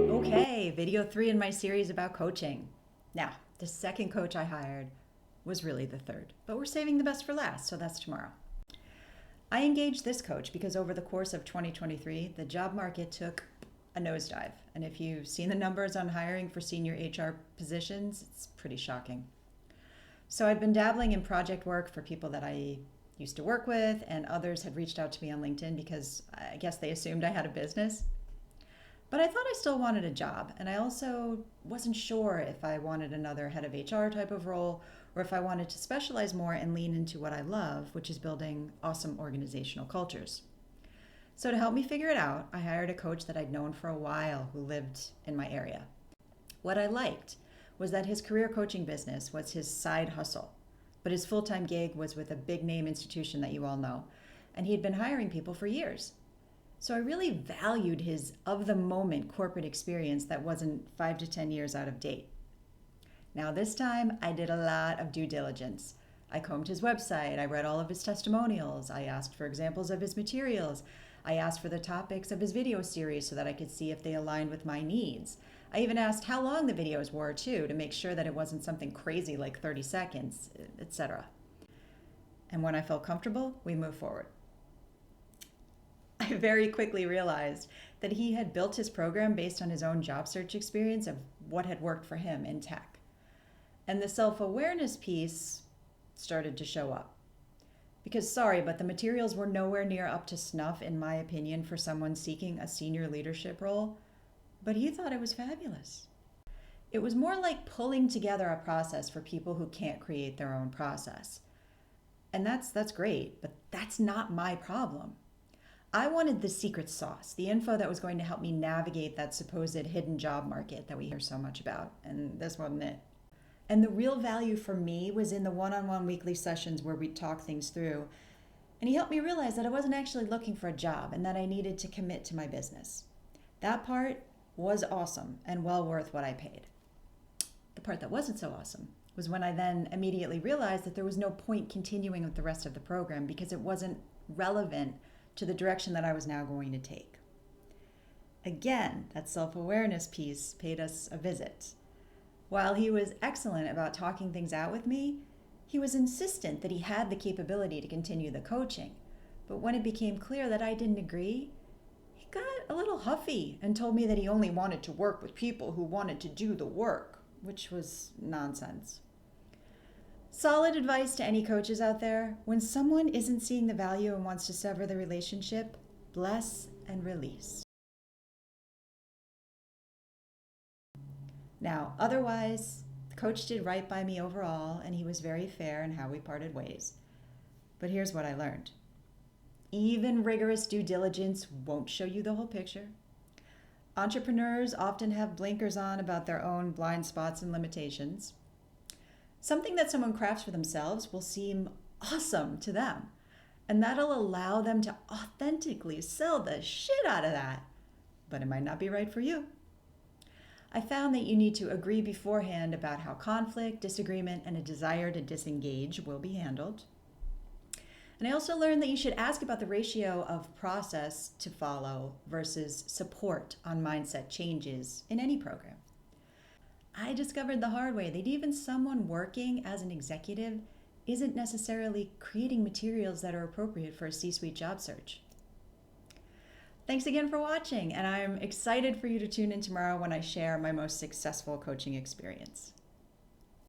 Okay, video 3 in my series about coaching. Now, the second coach I hired was really the third, but we're saving the best for last, so that's tomorrow. I engaged this coach because over the course of 2023, the job market took a nosedive. And if you've seen the numbers on hiring for senior HR positions, it's pretty shocking. So I'd been dabbling in project work for people that I used to work with, and others had reached out to me on LinkedIn because I guess they assumed I had a business. But I thought I still wanted a job, and I also wasn't sure if I wanted another head of HR type of role or if I wanted to specialize more and lean into what I love, which is building awesome organizational cultures. So to help me figure it out, I hired a coach that I'd known for a while who lived in my area. What I liked was that his career coaching business was his side hustle, but his full-time gig was with a big name institution that you all know, and he'd been hiring people for years. So I really valued his of-the-moment corporate experience that wasn't 5 to 10 years out of date. Now this time, I did a lot of due diligence. I combed his website, I read all of his testimonials, I asked for examples of his materials, I asked for the topics of his video series so that I could see if they aligned with my needs. I even asked how long the videos were too, to make sure that it wasn't something crazy like 30 seconds, etc. And when I felt comfortable, we moved forward. I very quickly realized that he had built his program based on his own job search experience of what had worked for him in tech. And the self-awareness piece started to show up. Because sorry, but the materials were nowhere near up to snuff, in my opinion, for someone seeking a senior leadership role, but he thought it was fabulous. It was more like pulling together a process for people who can't create their own process. And that's great, but that's not my problem. I wanted the secret sauce, the info that was going to help me navigate that supposed hidden job market that we hear so much about, and this wasn't it. And the real value for me was in the one-on-one weekly sessions where we'd talk things through, and he helped me realize that I wasn't actually looking for a job and that I needed to commit to my business. That part was awesome and well worth what I paid. The part that wasn't so awesome was when I then immediately realized that there was no point continuing with the rest of the program because it wasn't relevant to the direction that I was now going to take. Again, that self-awareness piece paid us a visit. While he was excellent about talking things out with me, he was insistent that he had the capability to continue the coaching. But when it became clear that I didn't agree, he got a little huffy and told me that he only wanted to work with people who wanted to do the work, which was nonsense. Solid advice to any coaches out there: when someone isn't seeing the value and wants to sever the relationship, bless and release. Now, otherwise, the coach did right by me overall, and he was very fair in how we parted ways. But here's what I learned. Even rigorous due diligence won't show you the whole picture. Entrepreneurs often have blinkers on about their own blind spots and limitations. Something that someone crafts for themselves will seem awesome to them, and that'll allow them to authentically sell the shit out of that. But it might not be right for you. I found that you need to agree beforehand about how conflict, disagreement, and a desire to disengage will be handled. And I also learned that you should ask about the ratio of process to follow versus support on mindset changes in any program. I discovered the hard way that even someone working as an executive isn't necessarily creating materials that are appropriate for a C-suite job search. Thanks again for watching, and I'm excited for you to tune in tomorrow when I share my most successful coaching experience.